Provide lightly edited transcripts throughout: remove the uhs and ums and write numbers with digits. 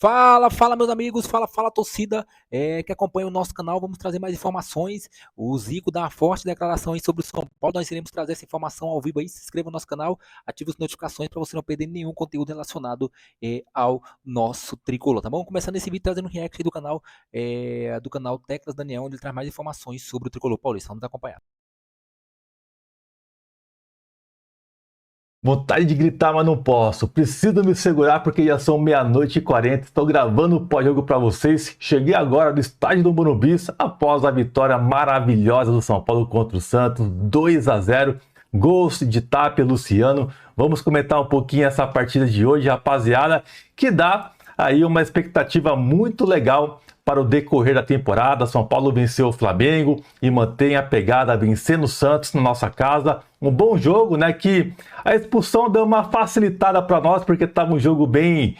Fala, meus amigos, fala, torcida que acompanha o nosso canal. Vamos trazer mais informações. O Zico dá uma forte declaração aí sobre o São Paulo. Nós iremos trazer essa informação ao vivo aí. Se inscreva no nosso canal, ative as notificações para você não perder nenhum conteúdo relacionado ao nosso tricolor, tá bom? Começando esse vídeo trazendo um react aí do canal Teclas Daniel, onde ele traz mais informações sobre o tricolor paulista. Vamos acompanhar. Vontade de gritar, mas não posso. Preciso me segurar porque já são meia-noite e 40. Estou gravando o pós-jogo para vocês. Cheguei agora do estádio do Morumbi após a vitória maravilhosa do São Paulo contra o Santos, 2-0. Gols de Tapia, Luciano. Vamos comentar um pouquinho essa partida de hoje, rapaziada, que dá aí uma expectativa muito legal para o decorrer da temporada. São Paulo venceu o Flamengo e mantém a pegada vencendo o Santos na nossa casa. Um bom jogo, né? Que a expulsão deu uma facilitada para nós, porque estava um jogo bem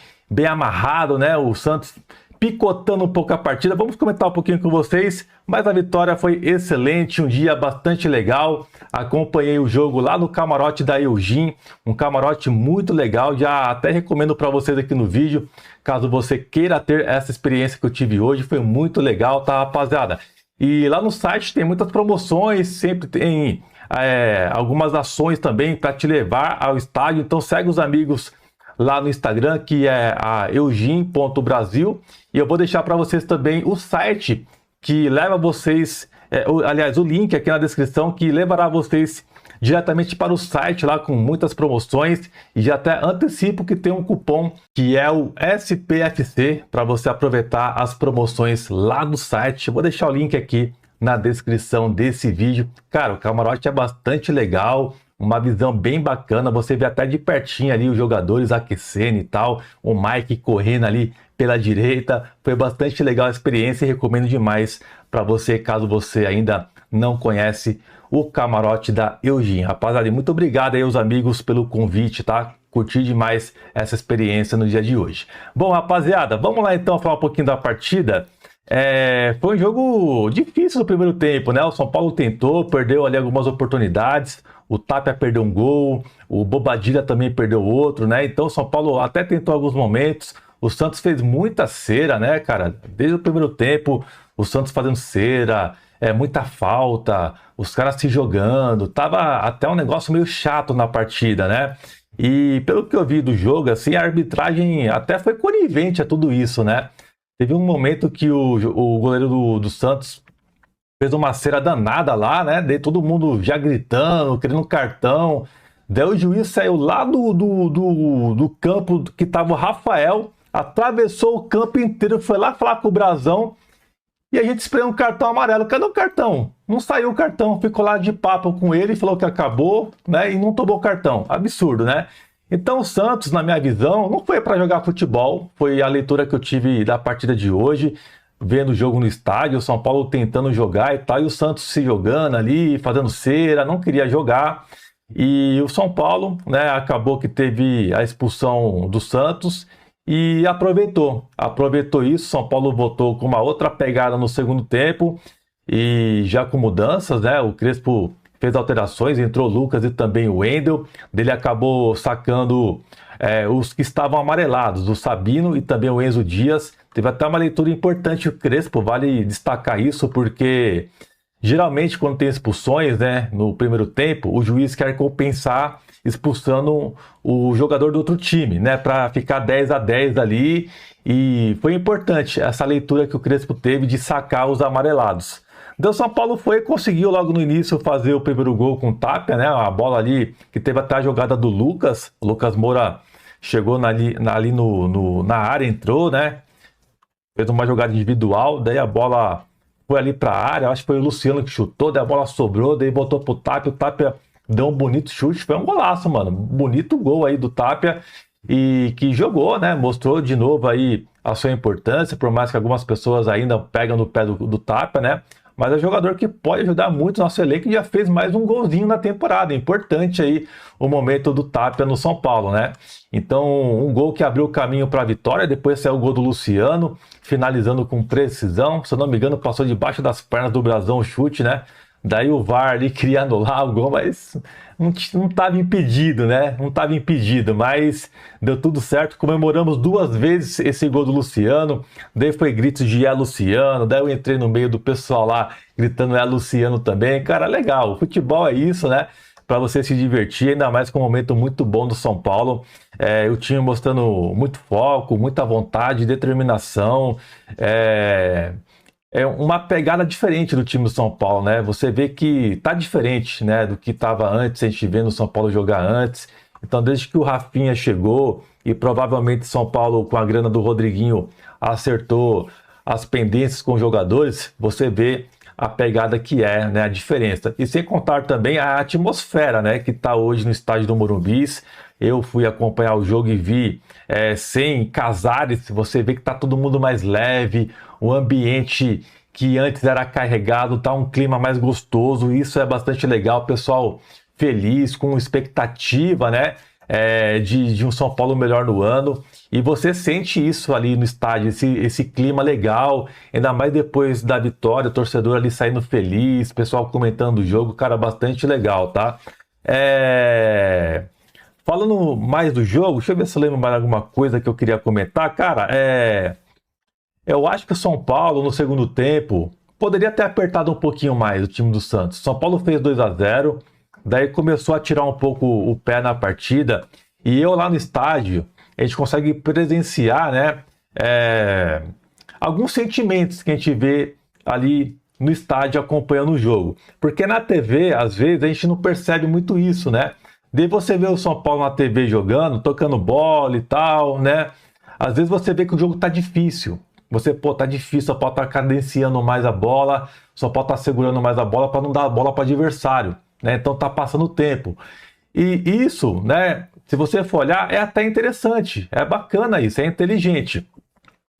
amarrado, né? O Santos picotando um pouco a partida. Vamos comentar um pouquinho com vocês, mas a vitória foi excelente, um dia bastante legal. Acompanhei o jogo lá no camarote da Eugene, um camarote muito legal. Já até recomendo para vocês aqui no vídeo, caso você queira ter essa experiência que eu tive hoje. Foi muito legal, tá, rapaziada? E lá no site tem muitas promoções, sempre tem algumas ações também para te levar ao estádio. Então segue os amigos lá no Instagram, que é a eugene.brasil, e eu vou deixar para vocês também o site que leva vocês, aliás, o link aqui na descrição que levará vocês diretamente para o site lá com muitas promoções, e já até antecipo que tem um cupom que é o SPFC para você aproveitar as promoções lá no site. Eu vou deixar o link aqui na descrição desse vídeo. Cara, o camarote é bastante legal, uma visão bem bacana, você vê até de pertinho ali os jogadores aquecendo e tal, o Mike correndo ali pela direita. Foi bastante legal a experiência e recomendo demais para você, caso você ainda não conhece o camarote da Eugene. Rapaziada, muito obrigado aí aos amigos pelo convite, tá? Curti demais essa experiência no dia de hoje. Bom, rapaziada, vamos lá então falar um pouquinho da partida. Foi um jogo difícil no primeiro tempo, né? O São Paulo tentou, perdeu ali algumas oportunidades. O Tapia perdeu um gol, o Bobadilla também perdeu outro, né? Então o São Paulo até tentou alguns momentos. O Santos fez muita cera, né, cara? Desde o primeiro tempo, o Santos fazendo cera, muita falta, os caras se jogando. Tava até um negócio meio chato na partida, né? E pelo que eu vi do jogo, assim, a arbitragem até foi conivente a tudo isso, né? Teve um momento que o goleiro do Santos fez uma cera danada lá, né? Daí todo mundo já gritando, querendo cartão. Daí o juiz saiu lá do campo que tava o Rafael, atravessou o campo inteiro, foi lá falar com o Brazão, e a gente esperando um cartão amarelo. Cadê o cartão? Não saiu o cartão, ficou lá de papo com ele, falou que acabou, né? E não tomou o cartão. Absurdo, né? Então o Santos, na minha visão, não foi para jogar futebol. Foi a leitura que eu tive da partida de hoje, vendo o jogo no estádio, o São Paulo tentando jogar e tal, e o Santos se jogando ali, fazendo cera, não queria jogar. E o São Paulo, né, acabou que teve a expulsão do Santos e aproveitou isso. São Paulo voltou com uma outra pegada no segundo tempo e já com mudanças, né? O Crespo fez alterações, entrou o Lucas e também o Wendel. Ele acabou sacando os que estavam amarelados, o Sabino e também o Enzo Dias. Teve até uma leitura importante o Crespo, vale destacar isso, porque geralmente quando tem expulsões, né, no primeiro tempo, o juiz quer compensar expulsando o jogador do outro time, né, para ficar 10-10 ali. E foi importante essa leitura que o Crespo teve de sacar os amarelados. Então São Paulo conseguiu logo no início fazer o primeiro gol com o Tapia, né? A bola ali que teve até a jogada do Lucas. O Lucas Moura chegou ali na área, entrou, né? Fez uma jogada individual, daí a bola foi ali para a área. Acho que foi o Luciano que chutou, daí a bola sobrou, daí voltou pro Tapia. O Tapia deu um bonito chute, foi um golaço, mano. Bonito gol aí do Tapia e que jogou, né? Mostrou de novo aí a sua importância, por mais que algumas pessoas ainda pegam no pé do Tapia, né? Mas é um jogador que pode ajudar muito o nosso elenco e já fez mais um golzinho na temporada. Importante aí o momento do Tapia no São Paulo, né? Então, um gol que abriu o caminho para a vitória. Depois saiu o gol do Luciano, finalizando com precisão. Se eu não me engano, passou debaixo das pernas do Brazão o chute, né? Daí o VAR ali queria anular o gol, mas não estava impedido, né? Não estava impedido, mas deu tudo certo. Comemoramos 2 vezes esse gol do Luciano. Daí foi gritos de "é Luciano", daí eu entrei no meio do pessoal lá gritando "é Luciano" também. Cara, legal. O futebol é isso, né? Para você se divertir, ainda mais com um momento muito bom do São Paulo. O time mostrando muito foco, muita vontade, determinação. É uma pegada diferente do time do São Paulo, né? Você vê que tá diferente, né, do que estava antes, a gente vê no São Paulo jogar antes. Então, desde que o Rafinha chegou e provavelmente São Paulo, com a grana do Rodriguinho, acertou as pendências com os jogadores, você vê a pegada que é, né, a diferença. E sem contar também a atmosfera, né, que está hoje no estádio do Morumbi. Eu fui acompanhar o jogo e vi sem Casares, você vê que tá todo mundo mais leve, o ambiente que antes era carregado, tá um clima mais gostoso, isso é bastante legal, pessoal feliz, com expectativa, né, de um São Paulo melhor no ano, e você sente isso ali no estádio, esse clima legal, ainda mais depois da vitória, o torcedor ali saindo feliz, pessoal comentando o jogo, cara, bastante legal, tá? Falando mais do jogo, deixa eu ver se eu lembro mais alguma coisa que eu queria comentar. Cara, eu acho que o São Paulo, no segundo tempo, poderia ter apertado um pouquinho mais o time do Santos. São Paulo fez 2-0, daí começou a tirar um pouco o pé na partida. E eu lá no estádio, a gente consegue presenciar, né, alguns sentimentos que a gente vê ali no estádio acompanhando o jogo. Porque na TV, às vezes, a gente não percebe muito isso, né? Daí você vê o São Paulo na TV jogando, tocando bola e tal, né? Às vezes você vê que o jogo tá difícil. Tá difícil, o São Paulo tá cadenciando mais a bola, o São Paulo tá segurando mais a bola para não dar a bola para o adversário, né? Então tá passando o tempo. E isso, né? Se você for olhar, é até interessante, é bacana isso, é inteligente.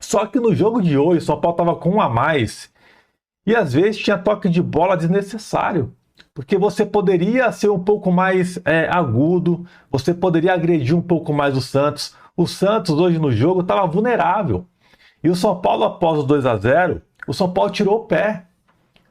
Só que no jogo de hoje, o São Paulo tava com um a mais e às vezes tinha toque de bola desnecessário. Porque você poderia ser um pouco mais agudo, você poderia agredir um pouco mais o Santos. O Santos hoje no jogo estava vulnerável. E o São Paulo, após os 2-0, o São Paulo tirou o pé.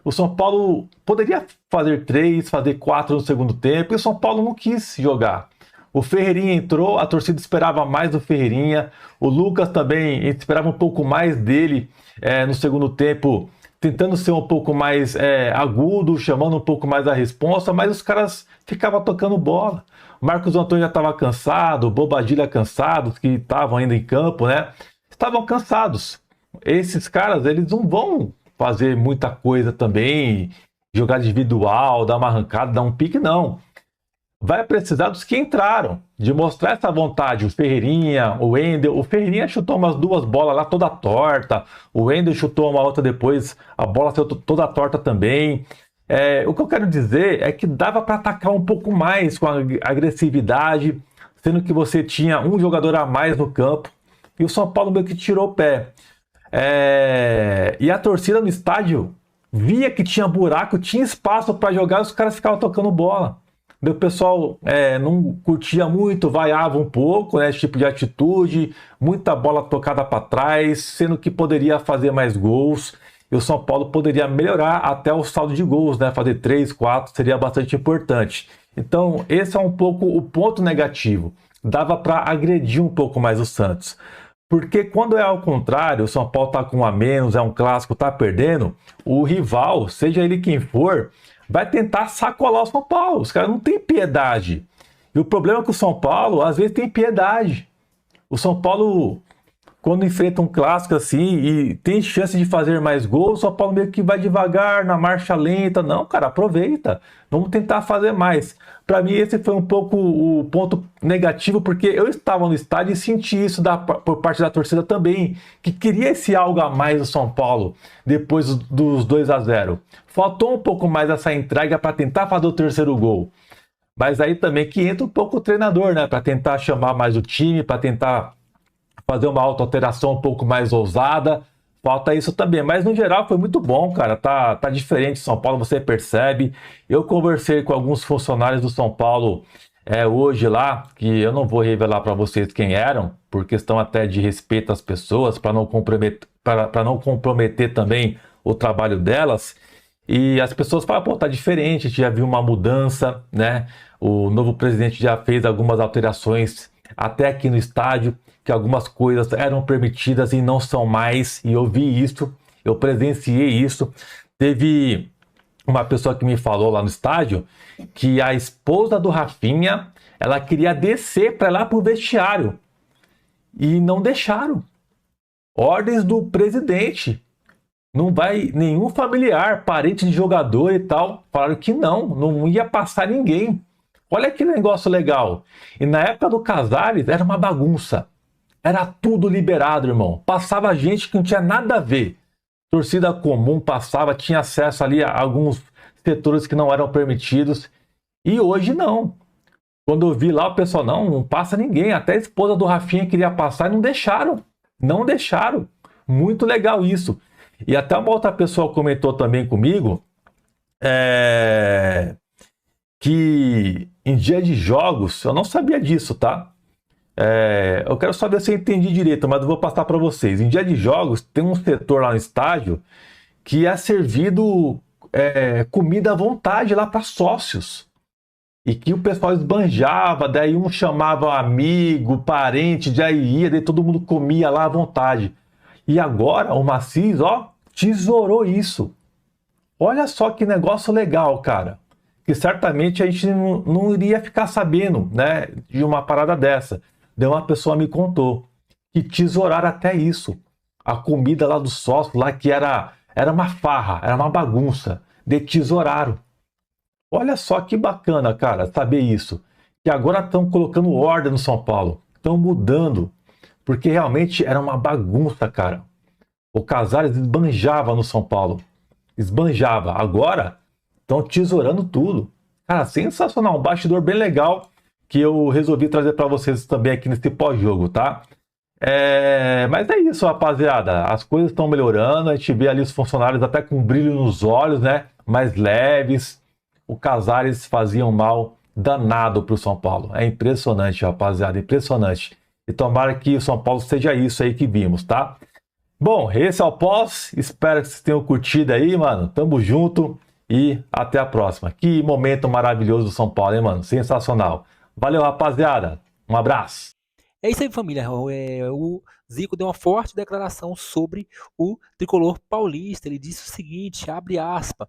O São Paulo poderia fazer 3, fazer 4 no segundo tempo, e o São Paulo não quis jogar. O Ferreirinha entrou, a torcida esperava mais do Ferreirinha. O Lucas também esperava um pouco mais dele no segundo tempo, tentando ser um pouco mais agudo, chamando um pouco mais a responsa, mas os caras ficavam tocando bola. O Marcos Antônio já estava cansado, o Bobadilha cansado, que estavam ainda em campo, né? Estavam cansados. Esses caras, eles não vão fazer muita coisa também, jogar individual, dar uma arrancada, dar um pique, não. Vai precisar dos que entraram, de mostrar essa vontade. O Ferreirinha, o Wendel. O Ferreirinha chutou umas 2 bolas lá toda torta. O Wendel chutou uma outra depois, a bola saiu toda torta também. O que eu quero dizer é que dava para atacar um pouco mais com a agressividade, sendo que você tinha um jogador a mais no campo. E o São Paulo meio que tirou o pé. E a torcida no estádio via que tinha buraco, tinha espaço para jogar, e os caras ficavam tocando bola. O pessoal não curtia muito, vaiava um pouco, né, esse tipo de atitude, muita bola tocada para trás, sendo que poderia fazer mais gols, e o São Paulo poderia melhorar até o saldo de gols, né, fazer 3, 4 seria bastante importante. Então esse é um pouco o ponto negativo, dava para agredir um pouco mais o Santos. Porque quando é ao contrário, o São Paulo está com um a menos, é um clássico, está perdendo, o rival, seja ele quem for, vai tentar sacolar o São Paulo. Os caras não têm piedade. E o problema é que o São Paulo, às vezes, tem piedade. O São Paulo, quando enfrenta um clássico assim e tem chance de fazer mais gols, o São Paulo meio que vai devagar, na marcha lenta. Não, cara, aproveita. Vamos tentar fazer mais. Para mim, esse foi um pouco o ponto negativo, porque eu estava no estádio e senti isso por parte da torcida também, que queria esse algo a mais do São Paulo depois dos 2-0. Faltou um pouco mais essa entrega para tentar fazer o terceiro gol. Mas aí também que entra um pouco o treinador, né? Para tentar chamar mais o time, para tentar fazer uma auto-alteração um pouco mais ousada. Falta isso também, mas no geral foi muito bom, cara. Tá diferente São Paulo, você percebe. Eu conversei com alguns funcionários do São Paulo hoje lá, que eu não vou revelar para vocês quem eram, por questão até de respeito às pessoas, para não comprometer também o trabalho delas. E as pessoas falam, pô, tá diferente, a gente já viu uma mudança, né? O novo presidente já fez algumas alterações até aqui no estádio, que algumas coisas eram permitidas e não são mais, e eu vi isso, eu presenciei isso. Teve uma pessoa que me falou lá no estádio que a esposa do Rafinha, ela queria descer para lá pro vestiário e não deixaram. Ordens do presidente. Não vai nenhum familiar, parente de jogador e tal, falaram que não ia passar ninguém. Olha que negócio legal. E na época do Casares era uma bagunça. Era tudo liberado, irmão. Passava gente que não tinha nada a ver. Torcida comum passava, tinha acesso ali a alguns setores que não eram permitidos. E hoje não. Quando eu vi lá, o pessoal, não passa ninguém. Até a esposa do Rafinha queria passar e não deixaram. Não deixaram. Muito legal isso. E até uma outra pessoa comentou também comigo que em dia de jogos, eu não sabia disso, tá? Eu quero saber se eu entendi direito, mas eu vou passar para vocês. Em dia de jogos, tem um setor lá no estádio que é servido comida à vontade lá para sócios. E que o pessoal esbanjava, daí um chamava amigo, parente, daí ia, daí todo mundo comia lá à vontade. E agora o Maciz, ó, tesourou isso. Olha só que negócio legal, cara. Que certamente a gente não iria ficar sabendo, né, de uma parada dessa. Daí uma pessoa me contou que tesouraram até isso. A comida lá do sócio, lá que era uma farra, era uma bagunça. De tesouraram. Olha só que bacana, cara, saber isso. Que agora estão colocando ordem no São Paulo. Estão mudando. Porque realmente era uma bagunça, cara. O Casares esbanjava no São Paulo. Esbanjava. Agora estão tesourando tudo. Cara, sensacional. Um bastidor bem legal que eu resolvi trazer para vocês também aqui nesse pós-jogo, tá? Mas é isso, rapaziada. As coisas estão melhorando. A gente vê ali os funcionários até com brilho nos olhos, né? Mais leves. O Casares fazia um mal danado para o São Paulo. É impressionante, rapaziada. Impressionante. E tomara que o São Paulo seja isso aí que vimos, tá? Bom, esse é o pós. Espero que vocês tenham curtido aí, mano. Tamo junto e até a próxima. Que momento maravilhoso do São Paulo, hein, mano? Sensacional. Valeu, rapaziada. Um abraço. É isso aí, família. O Zico deu uma forte declaração sobre o tricolor paulista. Ele disse o seguinte, abre aspas,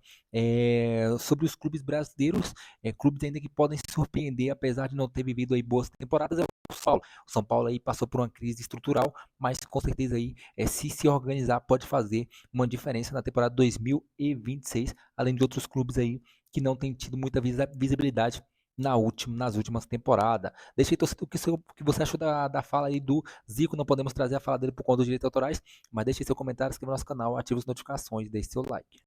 sobre os clubes brasileiros, clubes ainda que podem surpreender, apesar de não ter vivido aí boas temporadas, é o São Paulo. O São Paulo aí passou por uma crise estrutural, mas com certeza aí, se organizar, pode fazer uma diferença na temporada 2026, além de outros clubes aí que não têm tido muita visibilidade nas últimas temporadas. Deixa aí o que você achou da fala aí do Zico. Não podemos trazer a fala dele por conta dos direitos autorais, mas deixe seu comentário, inscreva no nosso canal, ative as notificações, deixe seu like.